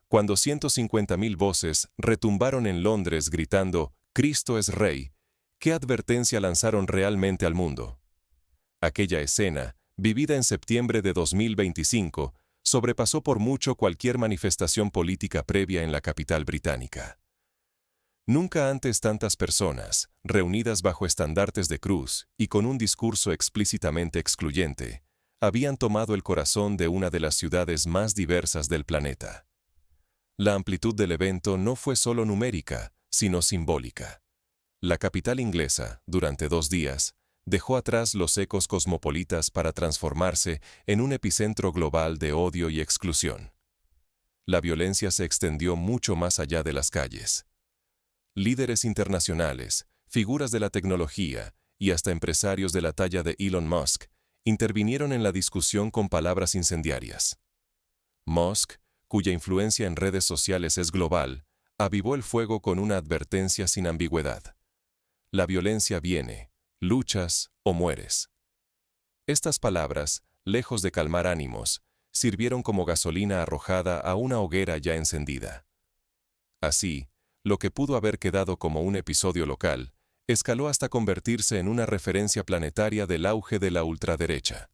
cuando 150.000 voces retumbaron en Londres gritando «Cristo es Rey», ¿qué advertencia lanzaron realmente al mundo? Aquella escena, vivida en septiembre de 2025, sobrepasó por mucho cualquier manifestación política previa en la capital británica. Nunca antes tantas personas, reunidas bajo estandartes de cruz y con un discurso explícitamente excluyente, habían tomado el corazón de una de las ciudades más diversas del planeta. La amplitud del evento no fue solo numérica, sino simbólica. La capital inglesa, durante 2 días, dejó atrás los ecos cosmopolitas para transformarse en un epicentro global de odio y exclusión. La violencia se extendió mucho más allá de las calles. Líderes internacionales, figuras de la tecnología y hasta empresarios de la talla de Elon Musk intervinieron en la discusión con palabras incendiarias. Musk, cuya influencia en redes sociales es global, avivó el fuego con una advertencia sin ambigüedad. La violencia viene, luchas o mueres. Estas palabras, lejos de calmar ánimos, sirvieron como gasolina arrojada a una hoguera ya encendida. Así, lo que pudo haber quedado como un episodio local, escaló hasta convertirse en una referencia planetaria del auge de la ultraderecha.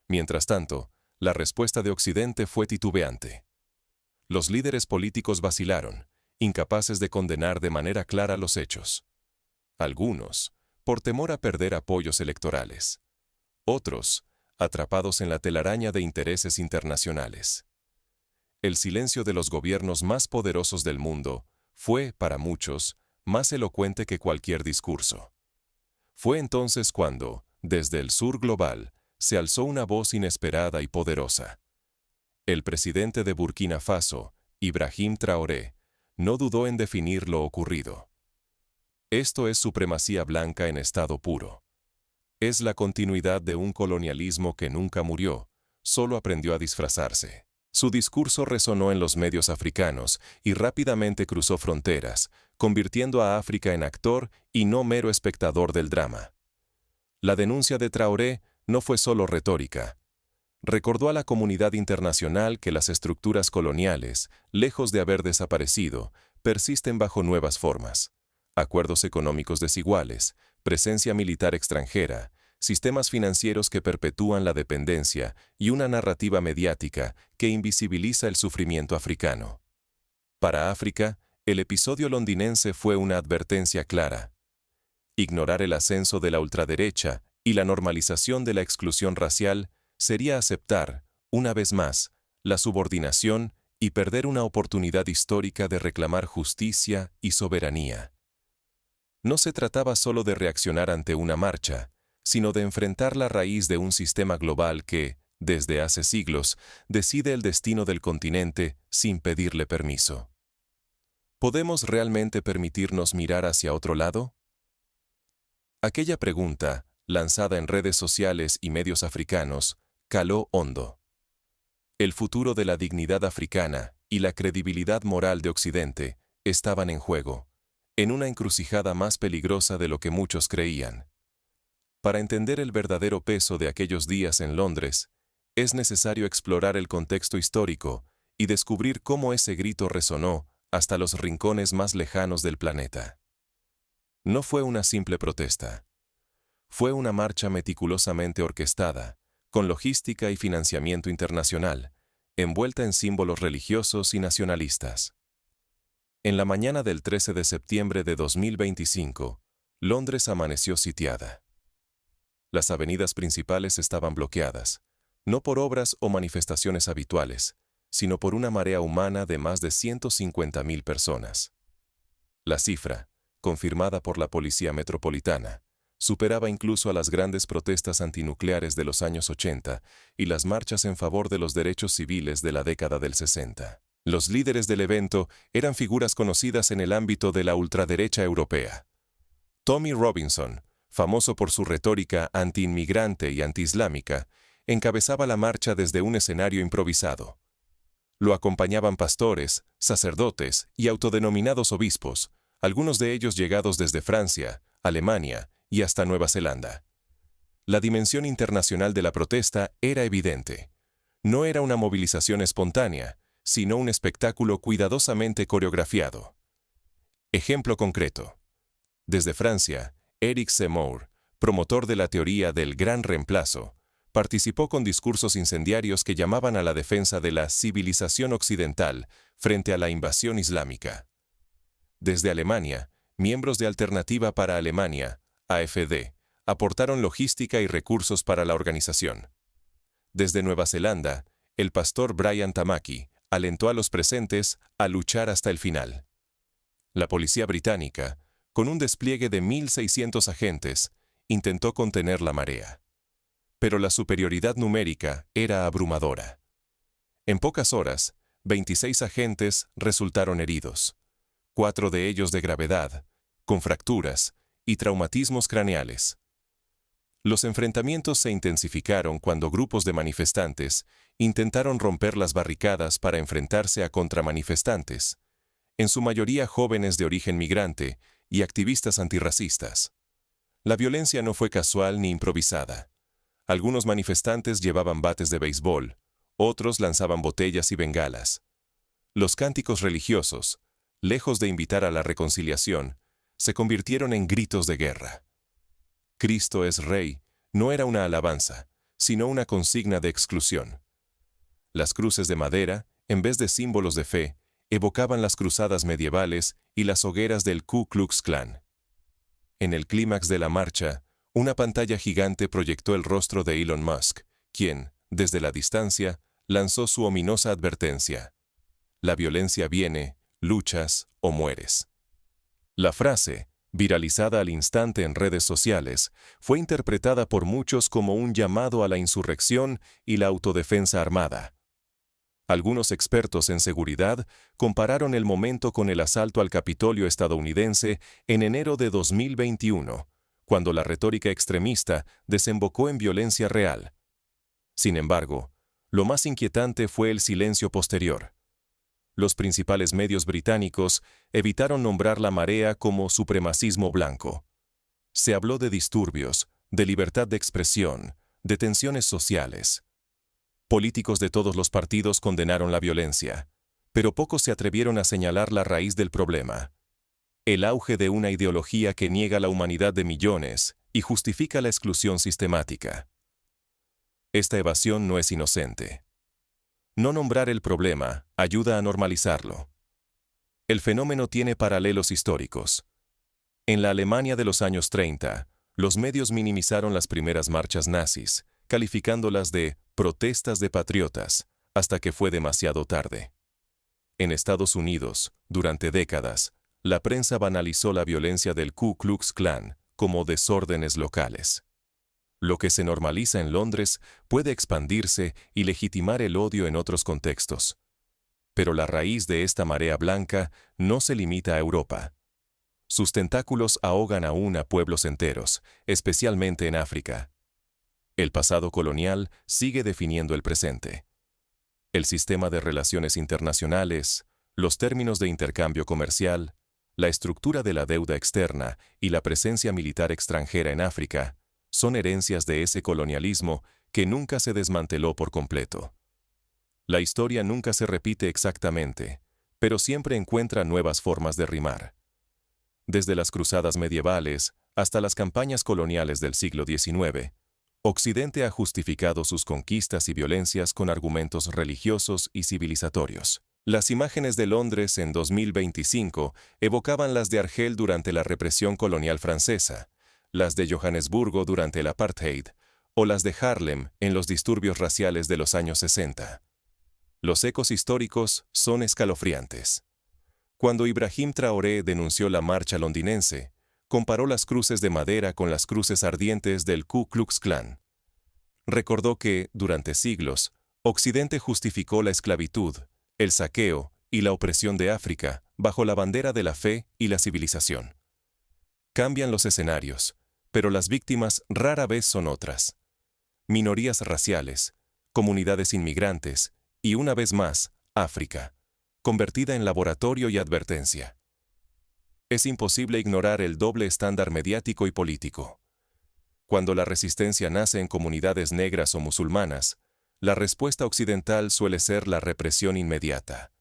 Mientras tanto, la respuesta de Occidente fue titubeante. Los líderes políticos vacilaron, incapaces de condenar de manera clara los hechos. Algunos, por temor a perder apoyos electorales. Otros, atrapados en la telaraña de intereses internacionales. El silencio de los gobiernos más poderosos del mundo fue, para muchos, más elocuente que cualquier discurso. Fue entonces cuando, desde el sur global, se alzó una voz inesperada y poderosa. El presidente de Burkina Faso, Ibrahim Traoré, no dudó en definir lo ocurrido. Esto es supremacía blanca en estado puro. Es la continuidad de un colonialismo que nunca murió, solo aprendió a disfrazarse. Su discurso resonó en los medios africanos y rápidamente cruzó fronteras, convirtiendo a África en actor y no mero espectador del drama. La denuncia de Traoré no fue solo retórica. Recordó a la comunidad internacional que las estructuras coloniales, lejos de haber desaparecido, persisten bajo nuevas formas. Acuerdos económicos desiguales, presencia militar extranjera, sistemas financieros que perpetúan la dependencia y una narrativa mediática que invisibiliza el sufrimiento africano. Para África, el episodio londinense fue una advertencia clara. Ignorar el ascenso de la ultraderecha y la normalización de la exclusión racial sería aceptar, una vez más, la subordinación y perder una oportunidad histórica de reclamar justicia y soberanía. No se trataba solo de reaccionar ante una marcha, sino de enfrentar la raíz de un sistema global que, desde hace siglos, decide el destino del continente sin pedirle permiso. ¿Podemos realmente permitirnos mirar hacia otro lado? Aquella pregunta, lanzada en redes sociales y medios africanos, caló hondo. El futuro de la dignidad africana y la credibilidad moral de Occidente estaban en juego, en una encrucijada más peligrosa de lo que muchos creían. Para entender el verdadero peso de aquellos días en Londres, es necesario explorar el contexto histórico y descubrir cómo ese grito resonó hasta los rincones más lejanos del planeta. No fue una simple protesta. Fue una marcha meticulosamente orquestada, con logística y financiamiento internacional, envuelta en símbolos religiosos y nacionalistas. En la mañana del 13 de septiembre de 2025, Londres amaneció sitiada. Las avenidas principales estaban bloqueadas, no por obras o manifestaciones habituales, sino por una marea humana de más de 150.000 personas. La cifra, confirmada por la Policía Metropolitana, superaba incluso a las grandes protestas antinucleares de los años 80 y las marchas en favor de los derechos civiles de la década del 60. Los líderes del evento eran figuras conocidas en el ámbito de la ultraderecha europea. Tommy Robinson, famoso por su retórica antiinmigrante y antiislámica, encabezaba la marcha desde un escenario improvisado. Lo acompañaban pastores, sacerdotes y autodenominados obispos, algunos de ellos llegados desde Francia, Alemania y hasta Nueva Zelanda. La dimensión internacional de la protesta era evidente. No era una movilización espontánea, sino un espectáculo cuidadosamente coreografiado. Ejemplo concreto. Desde Francia, Éric Zemmour, promotor de la teoría del gran reemplazo, participó con discursos incendiarios que llamaban a la defensa de la civilización occidental frente a la invasión islámica. Desde Alemania, miembros de Alternativa para Alemania, AfD, aportaron logística y recursos para la organización. Desde Nueva Zelanda, el pastor Brian Tamaki alentó a los presentes a luchar hasta el final. La policía británica, con un despliegue de 1.600 agentes, intentó contener la marea. Pero la superioridad numérica era abrumadora. En pocas horas, 26 agentes resultaron heridos, 4 de ellos de gravedad, con fracturas y traumatismos craneales. Los enfrentamientos se intensificaron cuando grupos de manifestantes intentaron romper las barricadas para enfrentarse a contramanifestantes, en su mayoría jóvenes de origen migrante y activistas antirracistas. La violencia no fue casual ni improvisada. Algunos manifestantes llevaban bates de béisbol, otros lanzaban botellas y bengalas. Los cánticos religiosos, lejos de invitar a la reconciliación, se convirtieron en gritos de guerra. Cristo es Rey no era una alabanza, sino una consigna de exclusión. Las cruces de madera, en vez de símbolos de fe, evocaban las cruzadas medievales y las hogueras del Ku Klux Klan. En el clímax de la marcha, una pantalla gigante proyectó el rostro de Elon Musk, quien, desde la distancia, lanzó su ominosa advertencia: la violencia viene, luchas o mueres. La frase, viralizada al instante en redes sociales, fue interpretada por muchos como un llamado a la insurrección y la autodefensa armada. Algunos expertos en seguridad compararon el momento con el asalto al Capitolio estadounidense en enero de 2021, cuando la retórica extremista desembocó en violencia real. Sin embargo, lo más inquietante fue el silencio posterior. Los principales medios británicos evitaron nombrar la marea como supremacismo blanco. Se habló de disturbios, de libertad de expresión, de tensiones sociales. Políticos de todos los partidos condenaron la violencia, pero pocos se atrevieron a señalar la raíz del problema: el auge de una ideología que niega la humanidad de millones y justifica la exclusión sistemática. Esta evasión no es inocente. No nombrar el problema ayuda a normalizarlo. El fenómeno tiene paralelos históricos. En la Alemania de los años 30, los medios minimizaron las primeras marchas nazis, calificándolas de protestas de patriotas, hasta que fue demasiado tarde. En Estados Unidos, durante décadas, la prensa banalizó la violencia del Ku Klux Klan como desórdenes locales. Lo que se normaliza en Londres puede expandirse y legitimar el odio en otros contextos. Pero la raíz de esta marea blanca no se limita a Europa. Sus tentáculos ahogan aún a pueblos enteros, especialmente en África. El pasado colonial sigue definiendo el presente. El sistema de relaciones internacionales, los términos de intercambio comercial, la estructura de la deuda externa y la presencia militar extranjera en África son herencias de ese colonialismo que nunca se desmanteló por completo. La historia nunca se repite exactamente, pero siempre encuentra nuevas formas de rimar. Desde las cruzadas medievales hasta las campañas coloniales del siglo XIX, Occidente ha justificado sus conquistas y violencias con argumentos religiosos y civilizatorios. Las imágenes de Londres en 2025 evocaban las de Argel durante la represión colonial francesa, las de Johannesburgo durante el apartheid, o las de Harlem en los disturbios raciales de los años 60. Los ecos históricos son escalofriantes. Cuando Ibrahim Traoré denunció la marcha londinense, comparó las cruces de madera con las cruces ardientes del Ku Klux Klan. Recordó que, durante siglos, Occidente justificó la esclavitud, el saqueo y la opresión de África bajo la bandera de la fe y la civilización. Cambian los escenarios, pero las víctimas rara vez son otras. Minorías raciales, comunidades inmigrantes y, una vez más, África, convertida en laboratorio y advertencia. Es imposible ignorar el doble estándar mediático y político. Cuando la resistencia nace en comunidades negras o musulmanas, la respuesta occidental suele ser la represión inmediata.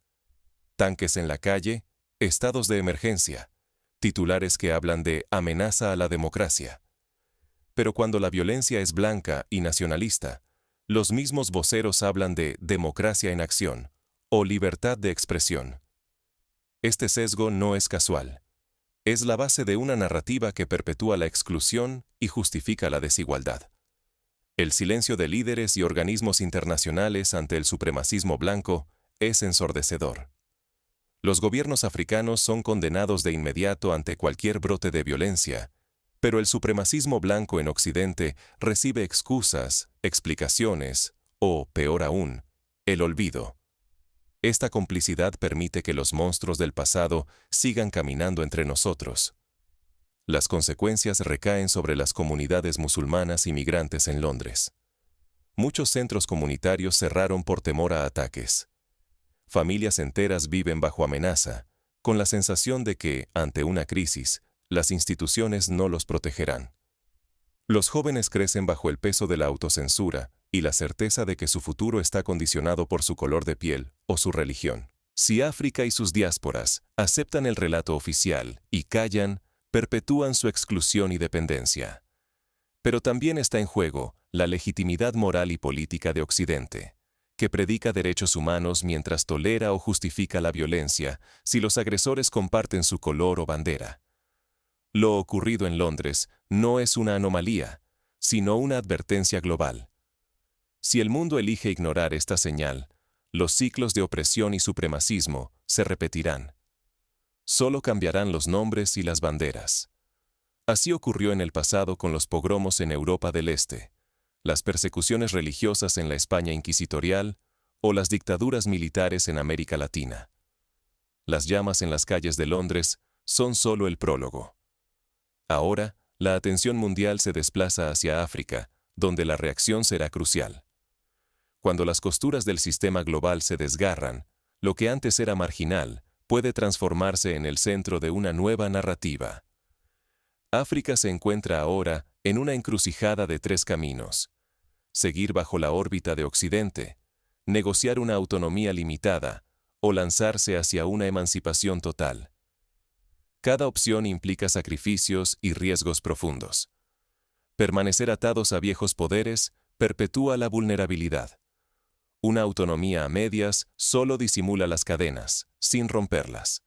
Tanques en la calle, estados de emergencia, titulares que hablan de amenaza a la democracia. Pero cuando la violencia es blanca y nacionalista, los mismos voceros hablan de democracia en acción o libertad de expresión. Este sesgo no es casual. Es la base de una narrativa que perpetúa la exclusión y justifica la desigualdad. El silencio de líderes y organismos internacionales ante el supremacismo blanco es ensordecedor. Los gobiernos africanos son condenados de inmediato ante cualquier brote de violencia, pero el supremacismo blanco en Occidente recibe excusas, explicaciones o, peor aún, el olvido. Esta complicidad permite que los monstruos del pasado sigan caminando entre nosotros. Las consecuencias recaen sobre las comunidades musulmanas inmigrantes en Londres. Muchos centros comunitarios cerraron por temor a ataques. Familias enteras viven bajo amenaza, con la sensación de que, ante una crisis, las instituciones no los protegerán. Los jóvenes crecen bajo el peso de la autocensura y la certeza de que su futuro está condicionado por su color de piel o su religión. Si África y sus diásporas aceptan el relato oficial y callan, perpetúan su exclusión y dependencia. Pero también está en juego la legitimidad moral y política de Occidente, que predica derechos humanos mientras tolera o justifica la violencia si los agresores comparten su color o bandera. Lo ocurrido en Londres no es una anomalía, sino una advertencia global. Si el mundo elige ignorar esta señal, los ciclos de opresión y supremacismo se repetirán. Solo cambiarán los nombres y las banderas. Así ocurrió en el pasado con los pogromos en Europa del Este, las persecuciones religiosas en la España inquisitorial o las dictaduras militares en América Latina. Las llamas en las calles de Londres son solo el prólogo. Ahora, la atención mundial se desplaza hacia África, donde la reacción será crucial. Cuando las costuras del sistema global se desgarran, lo que antes era marginal puede transformarse en el centro de una nueva narrativa. África se encuentra ahora en una encrucijada de tres caminos: seguir bajo la órbita de Occidente, negociar una autonomía limitada o lanzarse hacia una emancipación total. Cada opción implica sacrificios y riesgos profundos. Permanecer atados a viejos poderes perpetúa la vulnerabilidad. Una autonomía a medias solo disimula las cadenas, sin romperlas.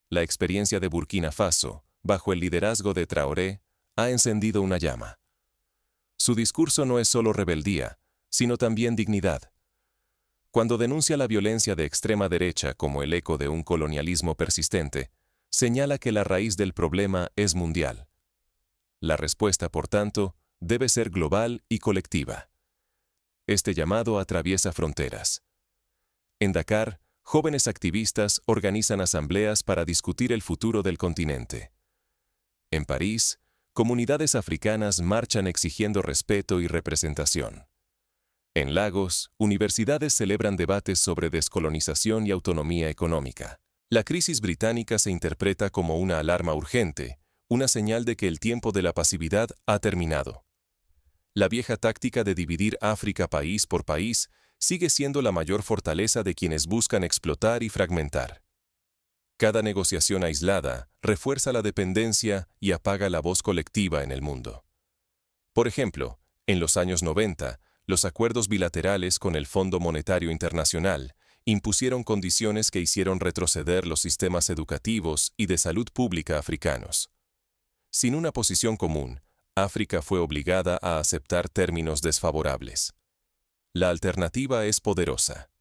La experiencia de Burkina Faso, bajo el liderazgo de Traoré, ha encendido una llama. Su discurso no es solo rebeldía, sino también dignidad. Cuando denuncia la violencia de extrema derecha como el eco de un colonialismo persistente, señala que la raíz del problema es mundial. La respuesta, por tanto, debe ser global y colectiva. Este llamado atraviesa fronteras. En Dakar, jóvenes activistas organizan asambleas para discutir el futuro del continente. En París, comunidades africanas marchan exigiendo respeto y representación. En Lagos, universidades celebran debates sobre descolonización y autonomía económica. La crisis británica se interpreta como una alarma urgente, una señal de que el tiempo de la pasividad ha terminado. La vieja táctica de dividir África país por país sigue siendo la mayor fortaleza de quienes buscan explotar y fragmentar. Cada negociación aislada refuerza la dependencia y apaga la voz colectiva en el mundo. Por ejemplo, en los años 90, los acuerdos bilaterales con el Fondo Monetario Internacional impusieron condiciones que hicieron retroceder los sistemas educativos y de salud pública africanos. Sin una posición común, África fue obligada a aceptar términos desfavorables. La alternativa es poderosa: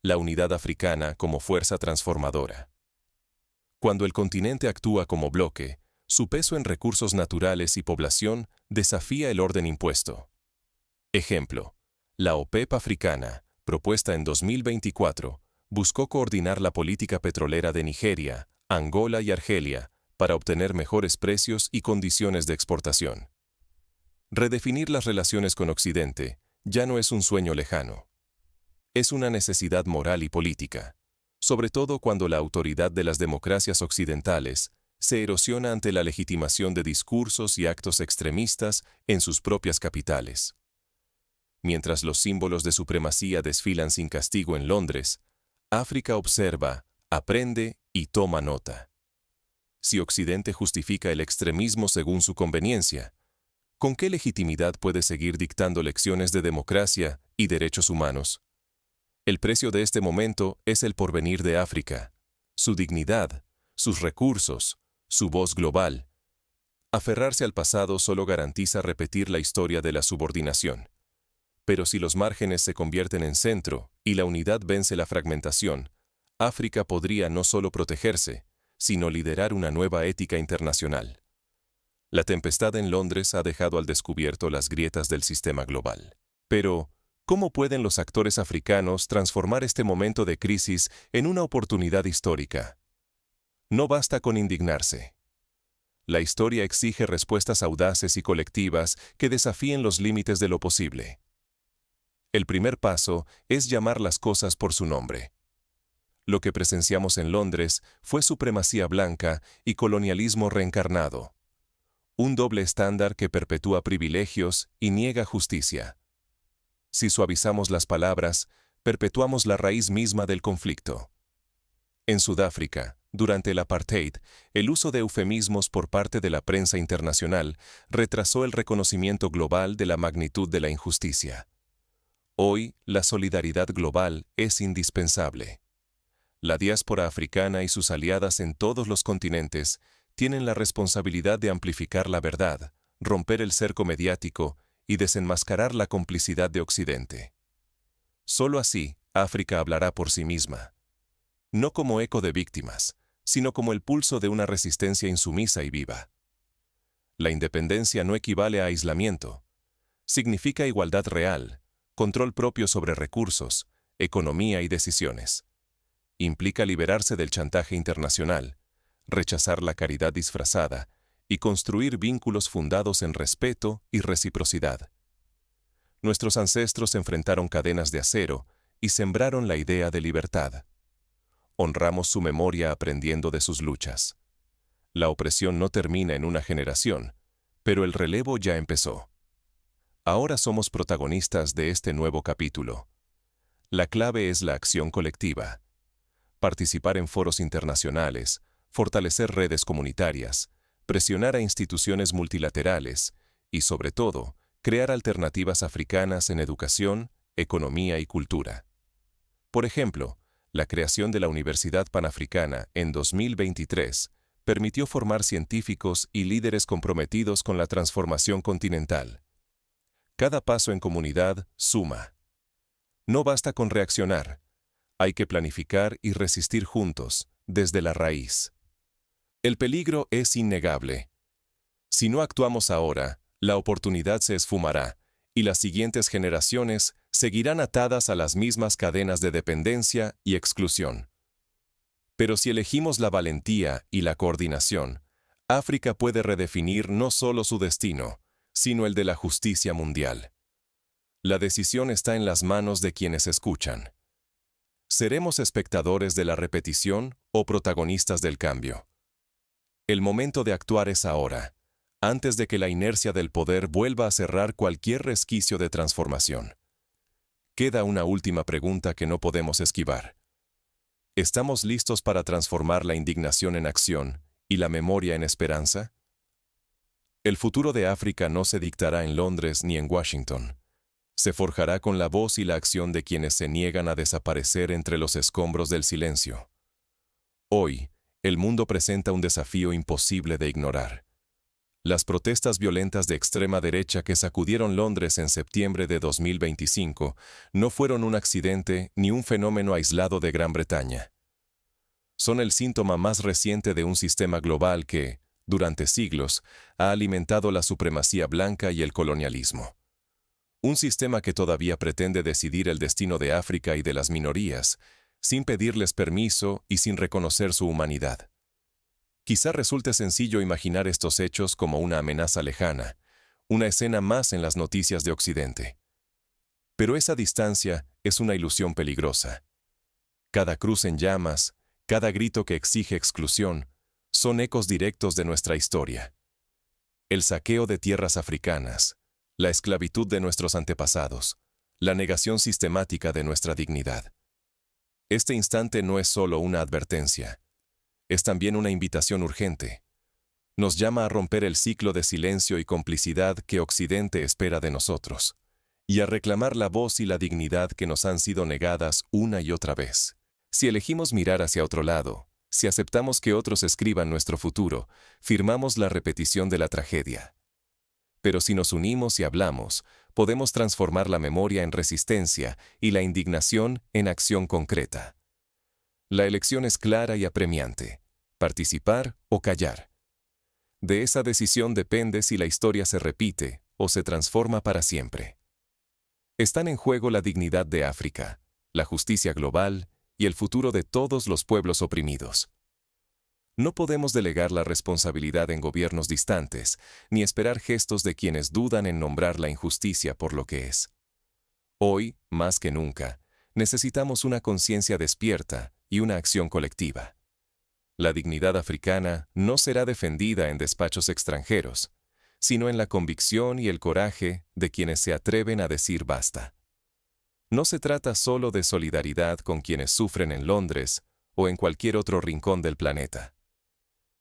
la unidad africana como fuerza transformadora. Cuando el continente actúa como bloque, su peso en recursos naturales y población desafía el orden impuesto. Ejemplo: la OPEP africana, propuesta en 2024, buscó coordinar la política petrolera de Nigeria, Angola y Argelia para obtener mejores precios y condiciones de exportación. Redefinir las relaciones con Occidente ya no es un sueño lejano. Es una necesidad moral y política, sobre todo cuando la autoridad de las democracias occidentales se erosiona ante la legitimación de discursos y actos extremistas en sus propias capitales. Mientras los símbolos de supremacía desfilan sin castigo en Londres, África observa, aprende y toma nota. Si Occidente justifica el extremismo según su conveniencia, ¿con qué legitimidad puede seguir dictando lecciones de democracia y derechos humanos? El precio de este momento es el porvenir de África, su dignidad, sus recursos, su voz global. Aferrarse al pasado solo garantiza repetir la historia de la subordinación. Pero si los márgenes se convierten en centro y la unidad vence la fragmentación, África podría no solo protegerse, sino liderar una nueva ética internacional. La tempestad en Londres ha dejado al descubierto las grietas del sistema global. Pero, ¿cómo pueden los actores africanos transformar este momento de crisis en una oportunidad histórica? No basta con indignarse. La historia exige respuestas audaces y colectivas que desafíen los límites de lo posible. El primer paso es llamar las cosas por su nombre. Lo que presenciamos en Londres fue supremacía blanca y colonialismo reencarnado. Un doble estándar que perpetúa privilegios y niega justicia. Si suavizamos las palabras, perpetuamos la raíz misma del conflicto. En Sudáfrica, durante el apartheid, el uso de eufemismos por parte de la prensa internacional retrasó el reconocimiento global de la magnitud de la injusticia. Hoy, la solidaridad global es indispensable. La diáspora africana y sus aliadas en todos los continentes tienen la responsabilidad de amplificar la verdad, romper el cerco mediático y desenmascarar la complicidad de Occidente. Solo así, África hablará por sí misma. No como eco de víctimas, sino como el pulso de una resistencia insumisa y viva. La independencia no equivale a aislamiento. Significa igualdad real, control propio sobre recursos, economía y decisiones. Implica liberarse del chantaje internacional, rechazar la caridad disfrazada y construir vínculos fundados en respeto y reciprocidad. Nuestros ancestros enfrentaron cadenas de acero y sembraron la idea de libertad. Honramos su memoria aprendiendo de sus luchas. La opresión no termina en una generación, pero el relevo ya empezó. Ahora somos protagonistas de este nuevo capítulo. La clave es la acción colectiva. Participar en foros internacionales, fortalecer redes comunitarias, presionar a instituciones multilaterales y, sobre todo, crear alternativas africanas en educación, economía y cultura. Por ejemplo, la creación de la Universidad Panafricana en 2023 permitió formar científicos y líderes comprometidos con la transformación continental. Cada paso en comunidad suma. No basta con reaccionar. Hay que planificar y resistir juntos, desde la raíz. El peligro es innegable. Si no actuamos ahora, la oportunidad se esfumará, y las siguientes generaciones seguirán atadas a las mismas cadenas de dependencia y exclusión. Pero si elegimos la valentía y la coordinación, África puede redefinir no solo su destino, sino el de la justicia mundial. La decisión está en las manos de quienes escuchan. ¿Seremos espectadores de la repetición o protagonistas del cambio? El momento de actuar es ahora, antes de que la inercia del poder vuelva a cerrar cualquier resquicio de transformación. Queda una última pregunta que no podemos esquivar. ¿Estamos listos para transformar la indignación en acción y la memoria en esperanza? El futuro de África no se dictará en Londres ni en Washington. Se forjará con la voz y la acción de quienes se niegan a desaparecer entre los escombros del silencio. Hoy, el mundo presenta un desafío imposible de ignorar. Las protestas violentas de extrema derecha que sacudieron Londres en septiembre de 2025 no fueron un accidente ni un fenómeno aislado de Gran Bretaña. Son el síntoma más reciente de un sistema global que, durante siglos, ha alimentado la supremacía blanca y el colonialismo. Un sistema que todavía pretende decidir el destino de África y de las minorías, sin pedirles permiso y sin reconocer su humanidad. Quizá resulte sencillo imaginar estos hechos como una amenaza lejana, una escena más en las noticias de Occidente. Pero esa distancia es una ilusión peligrosa. Cada cruz en llamas, cada grito que exige exclusión, son ecos directos de nuestra historia. El saqueo de tierras africanas, la esclavitud de nuestros antepasados, la negación sistemática de nuestra dignidad. Este instante no es solo una advertencia, es también una invitación urgente. Nos llama a romper el ciclo de silencio y complicidad que Occidente espera de nosotros, y a reclamar la voz y la dignidad que nos han sido negadas una y otra vez. Si elegimos mirar hacia otro lado, si aceptamos que otros escriban nuestro futuro, firmamos la repetición de la tragedia. Pero si nos unimos y hablamos, podemos transformar la memoria en resistencia y la indignación en acción concreta. La elección es clara y apremiante: participar o callar. De esa decisión depende si la historia se repite o se transforma para siempre. Están en juego la dignidad de África, la justicia global y el futuro de todos los pueblos oprimidos. No podemos delegar la responsabilidad en gobiernos distantes, ni esperar gestos de quienes dudan en nombrar la injusticia por lo que es. Hoy, más que nunca, necesitamos una conciencia despierta y una acción colectiva. La dignidad africana no será defendida en despachos extranjeros, sino en la convicción y el coraje de quienes se atreven a decir basta. No se trata solo de solidaridad con quienes sufren en Londres o en cualquier otro rincón del planeta.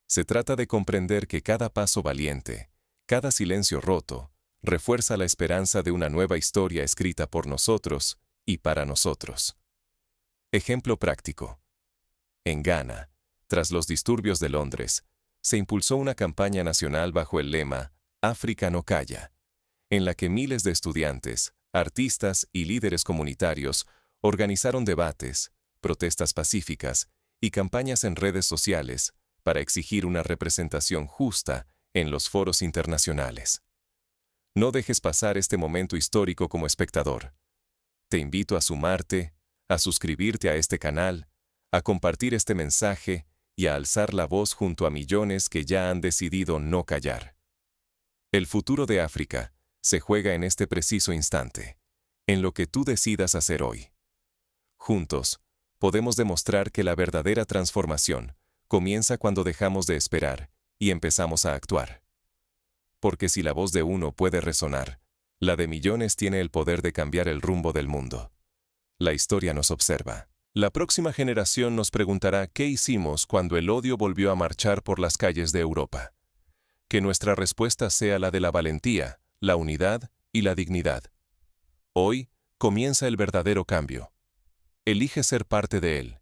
Se trata de comprender que cada paso valiente, cada silencio roto, refuerza la esperanza de una nueva historia escrita por nosotros y para nosotros. Ejemplo práctico. En Ghana, tras los disturbios de Londres, se impulsó una campaña nacional bajo el lema África no calla, en la que miles de estudiantes, artistas y líderes comunitarios organizaron debates, protestas pacíficas y campañas en redes sociales para exigir una representación justa en los foros internacionales. No dejes pasar este momento histórico como espectador. Te invito a sumarte, a suscribirte a este canal, a compartir este mensaje y a alzar la voz junto a millones que ya han decidido no callar. El futuro de África se juega en este preciso instante, en lo que tú decidas hacer hoy. Juntos, podemos demostrar que la verdadera transformación comienza cuando dejamos de esperar y empezamos a actuar. Porque si la voz de uno puede resonar, la de millones tiene el poder de cambiar el rumbo del mundo. La historia nos observa. La próxima generación nos preguntará qué hicimos cuando el odio volvió a marchar por las calles de Europa. Que nuestra respuesta sea la de la valentía, la unidad y la dignidad. Hoy comienza el verdadero cambio. Elige ser parte de él.